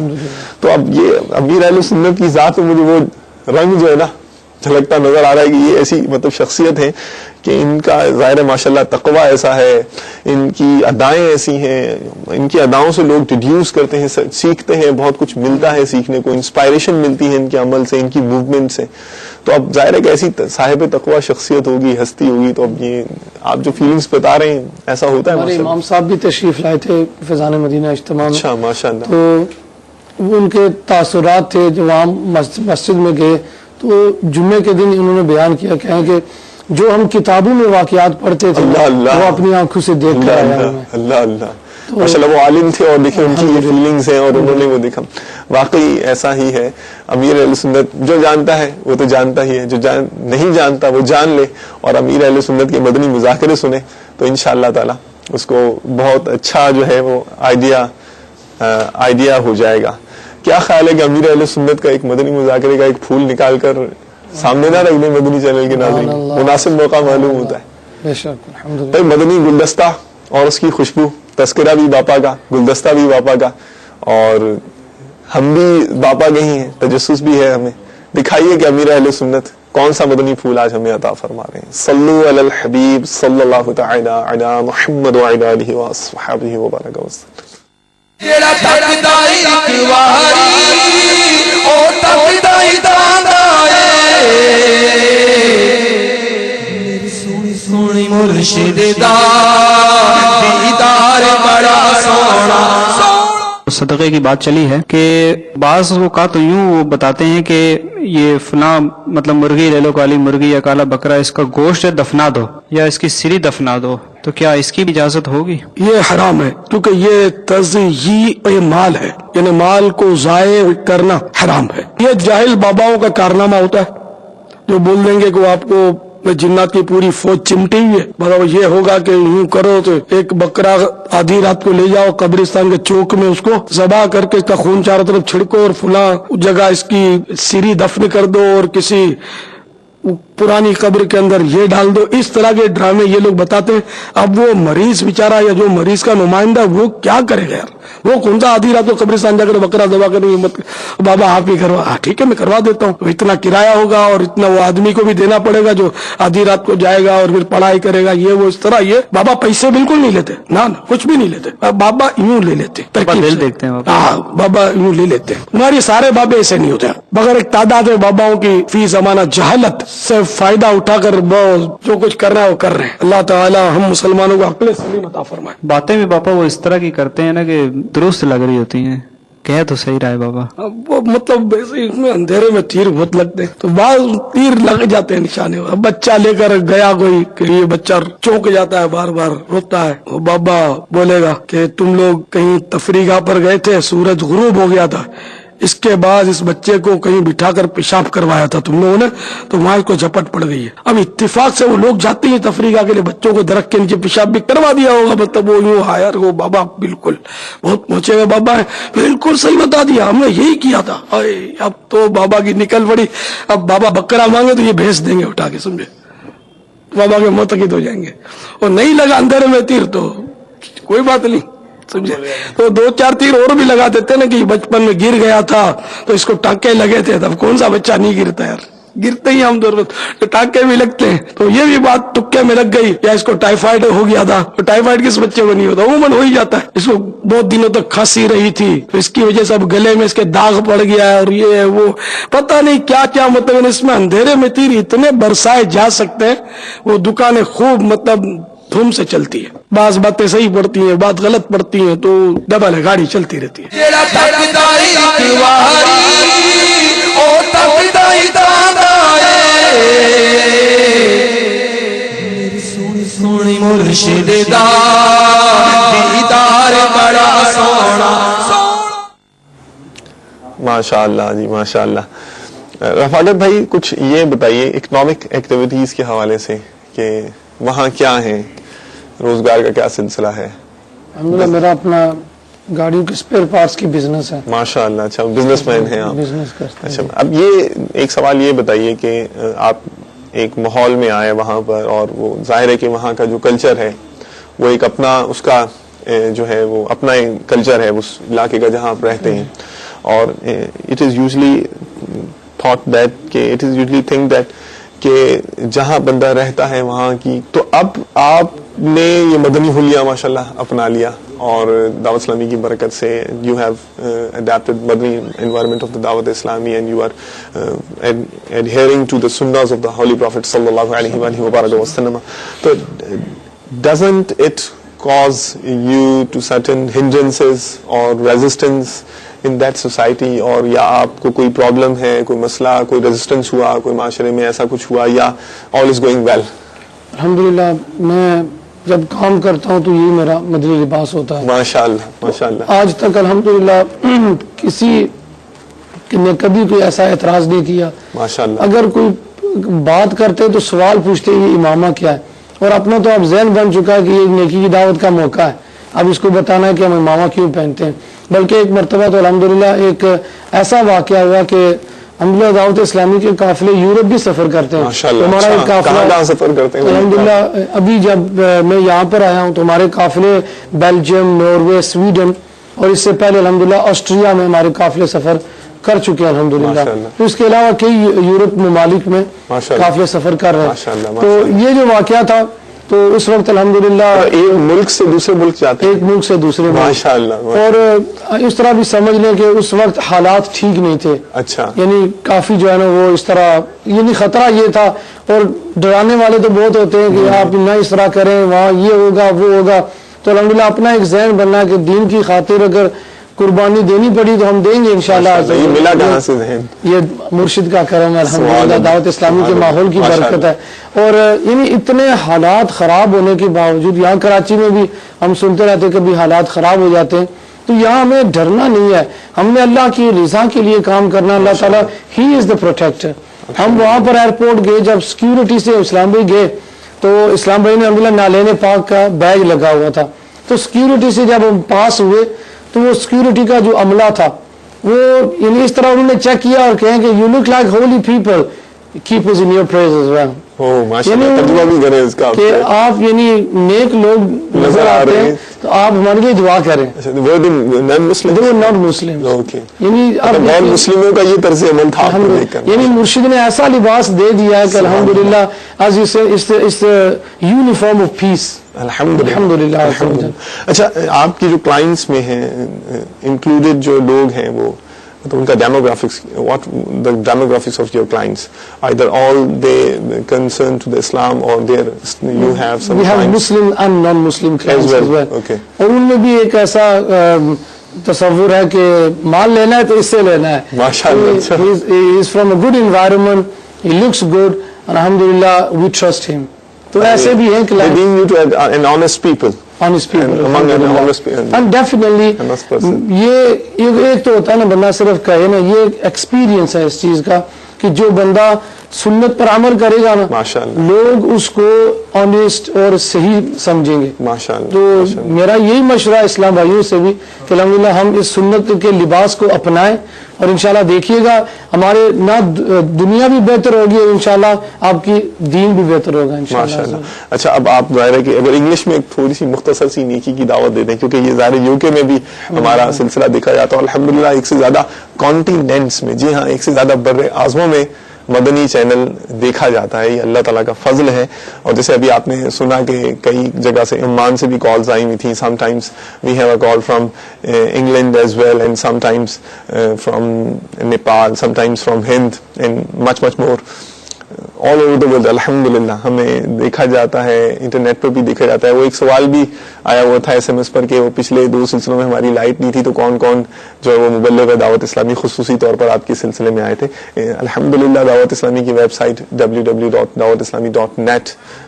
تو اب یہ امیر اہل سنت کی ذات میں مجھے وہ رنگ جو ہے نا جھلکتا نظر آ رہا ہے کہ یہ ایسی مطلب شخصیت ہے کہ ان کا ظاہر ماشاءاللہ تقویٰ ایسا ہے, ان کی ادائیں ایسی ہیں, ان کی اداؤں سے لوگ ڈیڈیوس کرتے ہیں, سیکھتے ہیں, بہت کچھ ملتا ہے سیکھنے کو, انسپائریشن ملتی ہے ان کے عمل سے, ان کی موومنٹ سے. تو اب ظاہر ہے کہ ایسی صاحب تقویٰ شخصیت ہوگی, ہستی ہوگی, تو اب یہ آپ جو فیلنگز بتا رہے ہیں ایسا ہوتا ہے. ہمارے امام صاحب بھی تشریف لائے تھے فیضان مدینہ اجتماع میں. اچھا ماشاءاللہ. تو وہ ان کے تاثرات تھے جو وہاں مسجد میں گئے تو جمعے کے دن انہوں نے بیان کیا کہ جو ہم کتابوں میں واقعات پڑھتے تھے وہ اپنی آنکھوں سے دیکھ کر آیا ہوں. اللہ اللہ ماشاءاللہ وہ عالم تھے, اور دیکھیں ان کی یہ فیلنگز ہیں اور انہوں نے وہ دیکھا. واقعی ایسا ہی ہے. امیر اہل سنت جو جانتا ہے وہ تو جانتا ہی ہے, جو نہیں جانتا وہ جان لے, اور امیر اہل سنت کے مدنی مذاکرے سنے تو انشاءاللہ تعالی اس کو بہت اچھا جو ہے وہ آئیڈیا ہو جائے گا. کیا خیال ہے کہ امیر اہل سنت کا ایک مدنی مذاکرے کا ایک پھول نکال کر سامنے نہ رکھ دیں مدنی چینل کے ناظرین, مناسب موقع معلوم ہوتا ہے. مدنی گلدستہ اور اس کی خوشبو, تذکرہ بھی باپا کا, گلدستہ بھی باپا کا, اور ہم بھی باپا کے ہی ہیں, تجسس بھی ہے ہمیں. دکھائیے کہ امیر اہل سنت کون سا مدنی پھول آج ہمیں عطا فرما رہے ہیں. صلو علی الحبیب صلی اللہ تعالی علی محمد وعلی آلہ وصحبہ وبارک وسلم. جیڑا تکدا ایک واری او تکدا ہی داندا اے, میری سونی سونی مرشد دا دیدار بڑا سونا. صدقے کی بات چلی ہے کہ بعض اوقات تو یوں وہ بتاتے ہیں کہ یہ فلاں مطلب مرغی لے لو, کالی مرغی یا کالا بکرا, اس کا گوشت دفنا دو یا اس کی سری دفنا دو, تو کیا اس کی بھی اجازت ہوگی؟ یہ حرام ہے کیونکہ یہ تضییع مال ہے, یعنی مال کو ضائع کرنا حرام ہے. یہ جاہل باباؤں کا کارنامہ ہوتا ہے جو بول دیں گے کہ وہ آپ کو جنات کی پوری فوج چمٹی ہوئی ہے, بتاؤ یہ ہوگا کہ یوں کرو تو ایک بکرا آدھی رات کو لے جاؤ قبرستان کے چوک میں, اس کو ذبح کر کے اس کا خون چاروں طرف چھڑکو اور فلاں جگہ اس کی سری دفن کر دو اور کسی پرانی قبر کے اندر یہ ڈال دو. اس طرح کے ڈرامے یہ لوگ بتاتے ہیں. اب وہ مریض بیچارہ یا جو مریض کا نمائندہ وہ کیا کرے گا یار, وہ کون سا آدھی رات کو قبرستان جا کر بکرا ذبح کرنے کی مت, بابا آپ ہی کروا, ٹھیک ہے میں کروا دیتا ہوں, اتنا کرایہ ہوگا اور اتنا وہ آدمی کو بھی دینا پڑے گا جو آدھی رات کو جائے گا اور پھر پڑھائی کرے گا, یہ وہ اس طرح. یہ بابا پیسے بالکل نہیں لیتے, نہ کچھ بھی نہیں لیتے, بابا یوں لے لیتے, دل دیکھتے ہیں. ہاں بابا یوں لے لیتے ہیں. ہمارے سارے بابے ایسے نہیں ہوتے, مگر ایک تعداد ہے باباؤں کی فی زمانہ جہالت سے فائدہ اٹھا کر جو کچھ کرنا ہے وہ کر رہے ہیں. اللہ تعالی ہم مسلمانوں کو عقل سلیم عطا فرمائے. باتیں بھی پاپا وہ اس طرح کی کرتے ہیں نا کہ درست لگ رہی ہوتی ہیں, کہہ تو صحیح رہا ہے بابا, وہ مطلب اس میں اندھیرے میں تیر بہت لگتے ہیں تو بعض تیر لگ جاتے ہیں نشانے. بچہ لے کر گیا کوئی کہ یہ بچہ چونک جاتا ہے, بار بار روتا ہے, وہ بابا بولے گا کہ تم لوگ کہیں تفریح گاہ پر گئے تھے, سورج غروب ہو گیا تھا, اس کے بعد اس بچے کو کہیں بٹھا کر پیشاب کروایا تھا تم لوگوں نے, تو وہاں اس کو جھپٹ پڑ گئی ہے. اب اتفاق سے وہ لوگ جاتے ہیں تفریح کے لیے, بچوں کو درخت کے نیچے پیشاب بھی کروا دیا ہوگا, مطلب وہ یوں ہائر وہ بابا بالکل بہت پہنچے ہوئے بابا ہے, بالکل صحیح بتا دیا, ہم نے یہی کیا تھا. اب تو بابا کی نکل پڑی, اب بابا بکرا مانگے تو یہ بھیج دیں گے اٹھا کے, سمجھے, بابا کے معتقد ہو جائیں گے. اور نہیں لگا اندھیرے میں تیر تو کوئی بات نہیں, سمجھے, تو 2-4 تیر اور بھی لگا دیتے نا کہ بچپن میں گر گیا تھا تو اس کو ٹانکے لگے تھے. تب کون سا بچہ نہیں گرتا یار, گرتے ہی ہم دور تو ٹانکے بھی لگتے ہیں. تو یہ بھی بات تکے میں لگ گئی, یا اس کو ٹائیفائڈ ہو گیا تھا, تو ٹائیفائڈ کس بچے کو نہیں ہوتا, عموماً ہو ہی جاتا ہے. اس کو بہت دنوں تک کھانسی رہی تھی تو اس کی وجہ سے اب گلے میں اس کے داغ پڑ گیا ہے, اور یہ وہ پتہ نہیں کیا کیا, مطلب اس میں اندھیرے میں تیر اتنے برسائے جا سکتے ہیں. وہ دکانیں خوب مطلب دھوم سے چلتی ہے, بعض باتیں صحیح پڑتی ہیں, بات غلط پڑتی ہیں, تو ڈبل ہے, گاڑی چلتی رہتی ہے. جیڑا تکدا ایک واری او تکدا ہی داندا اے, میری سونی سونی مرشد دا دیدار بڑا سونا. ماشاء اللہ جی ماشاء اللہ. رفاقت بھائی کچھ یہ بتائیے اکنامک ایکٹیویٹیز کے حوالے سے کہ وہاں کیا ہے, روزگار کا کیا سلسلہ ہے؟ الحمدللہ میرا اپنا گاڑیوں کے اسپیئر پارٹس کی بزنس ہے. ماشاء اللہ. اچھا بزنس مین ہیں آپ؟ بزنس کرتے ہیں. اچھا اب یہ ایک سوال یہ بتائیے کہ آپ ایک ماحول میں آئے وہاں پر, اور وہ ظاہر ہے کہ وہاں کا جو کلچر ہے وہ ایک اپنا اس کا جو ہے وہ اپنا کلچر ہے اس علاقے کا جہاں آپ رہتے ہیں, اور it is usually thought that کہ it is usually think that کہ جہاں بندہ رہتا ہے وہاں کی, تو اب آپ نے یہ مدنی حلیہ ماشاءاللہ اپنا لیا اور دعوت اسلامی کی برکت سے you have adapted Madani environment of the Dawat Islami and you are adhering to the sunnahs of the holy prophet sallallahu alaihi wa sallam. So doesn't it cause you to certain hindrances or resistance in that society, اور یا آپ کو کوئی problem ہے, کوئی مسئلہ, کوئی resistance ہوا, کوئی معاشرے میں ایسا کچھ ہوا, یا all is going well؟ الحمدللہ میں جب کام کرتا ہوں تو یہی میرا مدنی لباس ہوتا ہے. ماشاءاللہ ماشاءاللہ. آج تک الحمدللہ کسی نے کبھی کوئی ایسا اعتراض نہیں کیا. ماشاءاللہ. اگر کوئی بات کرتے تو سوال پوچھتے یہ امامہ کیا ہے, اور اپنا تو اب ذہن بن چکا ہے کہ یہ نیکی کی دعوت کا موقع ہے, اب اس کو بتانا ہے کہ ہم امامہ کیوں پہنتے ہیں. بلکہ ایک مرتبہ تو الحمدللہ ایک ایسا واقعہ ہوا کہ الحمدللہ دعوت اسلامی کے قافلے یورپ بھی سفر کرتے ہیں. ہمارا ایک قافلہ سفر کرتے ہیں الحمدللہ. ابھی جب میں یہاں پر آیا ہوں تو ہمارے قافلے بیلجیم, ناروے, سویڈن, اور اس سے پہلے الحمدللہ آسٹریا میں ہمارے قافلے سفر کر چکے ہیں الحمدللہ. تو اس کے علاوہ کئی یورپ ممالک میں قافلے سفر کر رہے ہیں. تو یہ جو واقعہ تھا تو اس وقت الحمدللہ ایک ملک سے دوسرے ملک جاتے ہیں, ایک ملک سے دوسرے ملک, ماشاءاللہ. اور اس طرح بھی سمجھ لیں کہ اس وقت حالات ٹھیک نہیں تھے. اچھا. یعنی کافی جو ہے نا وہ اس طرح, یعنی خطرہ یہ تھا, اور ڈرانے والے تو بہت ہوتے ہیں کہ آپ نہ اس طرح کریں, وہاں یہ ہوگا وہ ہوگا. تو الحمدللہ اپنا ایک ذہن بننا ہے کہ دین کی خاطر اگر قربانی دینی پڑی تو ہم دیں گے انشاءاللہ. یہ ملا کہاں سے ذہن؟ یہ مرشد کا کرم ہے الحمدللہ, دعوت اسلامی کے ماحول کی برکت ہے. اور یعنی اتنے حالات خراب ہونے کے باوجود, یہاں کراچی میں بھی ہم سنتے رہتے کبھی حالات خراب ہو جاتے ہیں, تو یہاں ہمیں ڈرنا نہیں ہے. ہم نے اللہ کی رضا کے لیے کام کرنا. اللہ تعالیٰ ہی از دا پروٹیکٹر. ہم وہاں پر ایئرپورٹ گئے, جب سیکیورٹی سے اسلام بھائی گئے تو اسلام بھائی نے الحمدللہ نالین پاک کا بیج لگا ہوا تھا. تو سیکیورٹی سے جب ہم پاس ہوئے تو وہ سیکیورٹی کا جو عملہ تھا وہ یعنی اس طرح انہوں نے چیک کیا اور کہیں کہ you look like holy people, keep us in your prayers as well. کہ آپ یعنی نیک لوگ نظر آتے ہیں تو آپ ہمارے لیے دعا کریں. ناٹ مسلم, یعنی غیر مسلموں کا یہ طرز عمل تھا. یعنی مرشد نے ایسا لباس دے دیا ہے کہ الحمدللہ as you say it's the uniform of peace. الحمدللہ. اچھا آپ کی جو کلائنٹس میں ہیں انکلوڈیڈ جو لوگ ہیں وہ تو ان کا demographics, what the demographics of your clients, either all they concern to the Islam or there you have some we have Muslim and non-Muslim clients as well. Okay. اور ان میں بھی ایک ایسا تصور ہے کہ مال لینا ہے تو اس سے لینا ہے. ماشاءاللہ. he is from a good environment, he looks good, alhamdulillah we trust him. تو ایسے بھی ہیں clients. Leading you to an honest people. honest people. And among an honest people. And definitely یہ ایک تو ہوتا ہے نا بندہ صرف کہے نا, یہ ایکسپیرینس ہے اس چیز کا کہ جو بندہ سنت پر عمل کرے گا نا لوگ اس کو آنیسٹ اور صحیح سمجھیں گے. تو میرا یہی مشورہ اسلام بھائیوں سے بھی کہ الحمدللہ ہم اس سنت کے لباس کو اپنائیں, اور انشاءاللہ دیکھیے گا ہمارے نہ دنیا بھی بہتر ہوگی اور انشاءاللہ آپ کی دین بھی بہتر ہوگا انشاءاللہ. اچھا اب آپ ظاہر ہے کہ اگر انگلش میں ایک تھوڑی سی مختصر سی نیکی کی دعوت دے دیں, کیونکہ یہ ظاہر یو کے میں بھی ہمارا سلسلہ دیکھا جاتا ہے الحمدللہ, ایک سے زیادہ کانٹیننٹس میں, جی ہاں ایک سے زیادہ بر اعظموں میں مدنی چینل دیکھا جاتا ہے. یہ اللہ تعالیٰ کا فضل ہے. اور جیسے ابھی آپ نے سنا کہ کئی جگہ سے عمان سے بھی کالز آئی ہوئی تھیں. Sometimes we have a call from England as well, and sometimes from Nepal, sometimes from Hind, and much more all over the world. الحمدللہ ہمیں دیکھا جاتا ہے, انٹرنیٹ پر بھی دیکھا جاتا ہے. وہ ایک سوال بھی آیا ہوا تھا SMS پر کہ وہ پچھلے 2 سلسلوں میں ہماری لائٹ نہیں تھی تو کون کون جو ہے وہ مبلغ دعوت اسلامی خصوصی طور پر آپ کے سلسلے میں آئے تھے. الحمدللہ دعوت اسلامی کی ویب سائٹ www.dawatislami.net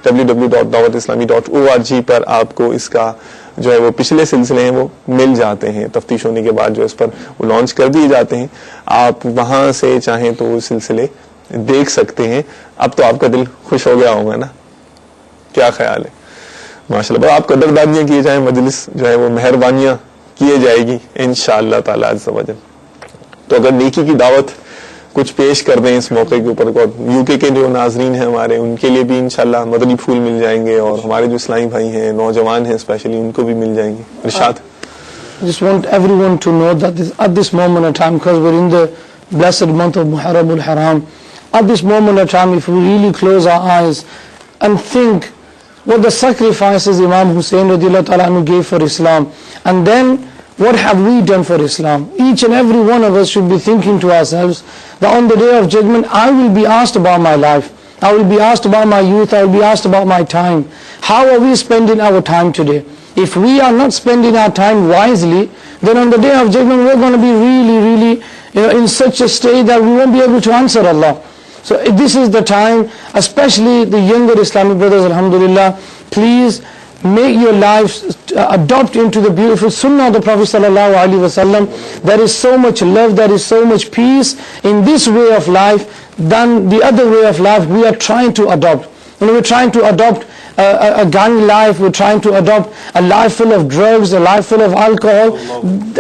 www.dawatislami.org پر آپ کو اس کا جو ہے وہ پچھلے سلسلے ہیں وہ مل جاتے ہیں، تفتیش ہونے کے بعد جو اس پر وہ لانچ کر دیے جاتے ہیں. آپ وہاں سے چاہیں تو وہ سلسلے دیکھ سکتے ہیں. اب تو آپ کا دل خوش ہو گیا ہوگا نا؟ کیا خیال ہے؟ ماشاءاللہ. آپ قدردانیاں کیے جائیں، مجلس جو ہے وہ مہربانیاں کیے جائے گی انشاءاللہ تعالی عز و جل. تو اگر نیکی کی دعوت کچھ پیش کر دیں اس موقع کے اوپر، یو کے جو ناظرین ہیں ہمارے، ان کے لیے بھی انشاءاللہ مدنی پھول مل جائیں گے، اور ہمارے جو اسلامی بھائی ہیں، نوجوان ہیں اسپیشلی، ان کو بھی مل جائیں گے. ارشاد. I just want everyone to know that at this moment of time, because we're in the blessed month of Muharram al-Haram, at this moment of time, if we really close our eyes and think what the sacrifices Imam Hussein radiallahu ta'ala anhu gave for Islam, and then what have we done for Islam? Each and every one of us should be thinking to ourselves that on the day of judgment, I will be asked about my life, I will be asked about my youth, I will be asked about my time. How are we spending our time today? If we are not spending our time wisely, then on the day of judgment we're going to be really in such a state that we won't be able to answer Allah. So this is the time, especially the younger Islamic brothers, alhamdulillah, please make your lives adopt into the beautiful sunnah of the Prophet sallallahu alaihi wasallam. There is so much love, there is so much peace in this way of life than the other way of life we are trying to adopt. We're trying to adopt a gang life, we're trying to adopt a life full of drugs, a life full of alcohol.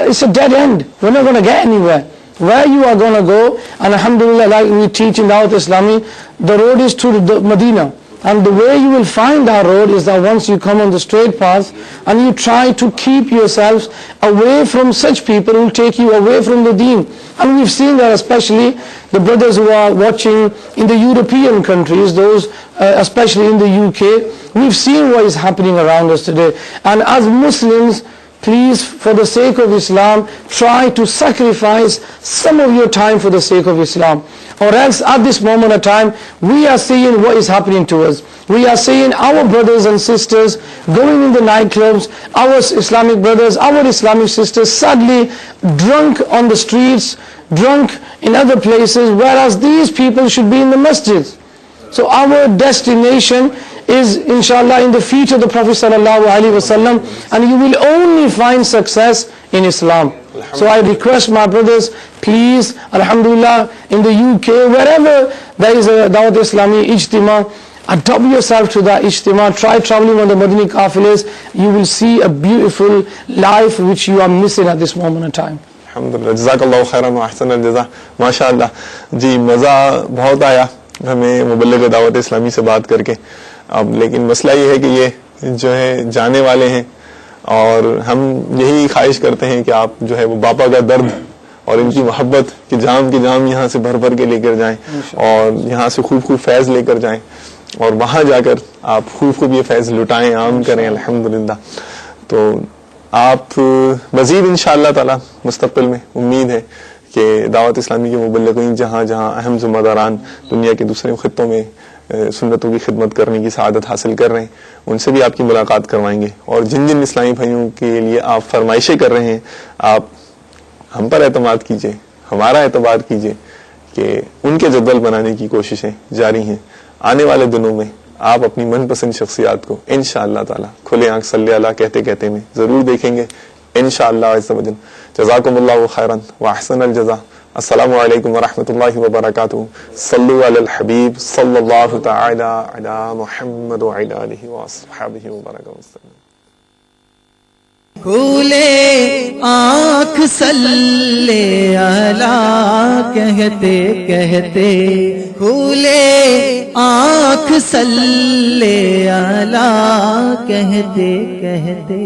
It's a dead end. We're not going to get anywhere. Where you are going to go, and alhamdulillah, like we teach in Dawat Islami, the road is to the Medina. And the way you will find our road is that once you come on the straight path and you try to keep yourselves away from such people who will take you away from the deen. And we've seen that, especially the brothers who are watching in the European countries, those especially in the UK, we've seen what is happening around us today. And as Muslims, please, for the sake of Islam, try to sacrifice some of your time for the sake of Islam. Or else at this moment of time, we are seeing what is happening to us. We are seeing our brothers and sisters going in the nightclubs, our Islamic brothers, our Islamic sisters, sadly drunk on the streets, drunk in other places, whereas these people should be in the masjids. So our destination is inshallah in the feet of the Prophet sallallahu alaihi wasallam, and you will only find success in Islam. So I request my brothers, please, alhamdulillah, in the UK, wherever there is a Dawat Islami ijtima, adopt yourself to that ijtima, try traveling on the Madani Qafilas. You will see a beautiful life which you are missing at this moment in time. الحمدللہ. جزاک اللہ خیرا احسن الجزا. ماشاء اللہ جی، مزہ بہت آیا ہمیں مبلغ دعوت اسلامی سے بات کر کے. اب لیکن مسئلہ یہ ہے کہ یہ جو ہے جانے والے ہیں، اور ہم یہی خواہش کرتے ہیں کہ آپ جو ہے وہ باپا کا درد اور ان کی محبت کی جام یہاں سے بھر بھر کے لے کر جائیں، اور یہاں سے خوب فیض لے کر جائیں، اور وہاں جا کر آپ خوب یہ فیض لٹائیں، عام کریں الحمدللہ. تو آپ مزید انشاءاللہ تعالی مستقبل میں امید ہے کہ دعوت اسلامی کے مبلغین جہاں اہم ذمہ داران دنیا کے دوسرے خطوں میں سنتوں کی خدمت کرنے کی سعادت حاصل کر رہے ہیں، ان سے بھی آپ کی ملاقات کروائیں گے. اور جن اسلامی بھائیوں کے لیے آپ فرمائشیں کر رہے ہیں، آپ ہم پر اعتماد کیجئے، ہمارا اعتبار کیجئے کہ ان کے جدول بنانے کی کوششیں جاری ہیں. آنے والے دنوں میں آپ اپنی من پسند شخصیات کو انشاءاللہ تعالی کھلے آنکھ صلی اللہ کہتے میں ضرور دیکھیں گے انشاءاللہ عز و جل. جزاکم اللہ خیرا واحسن الجزا. السلام علیکم ورحمۃ اللہ وبرکاتہ. صلو علی الحبیب صلی اللہ تعالی علی محمد وعلی آلہ وصحبہ وبارک وسلم. کھولے آنکھ صلی اللہ کہتے کہتے، کھولے آنکھ صلی اللہ کہتے کہتے.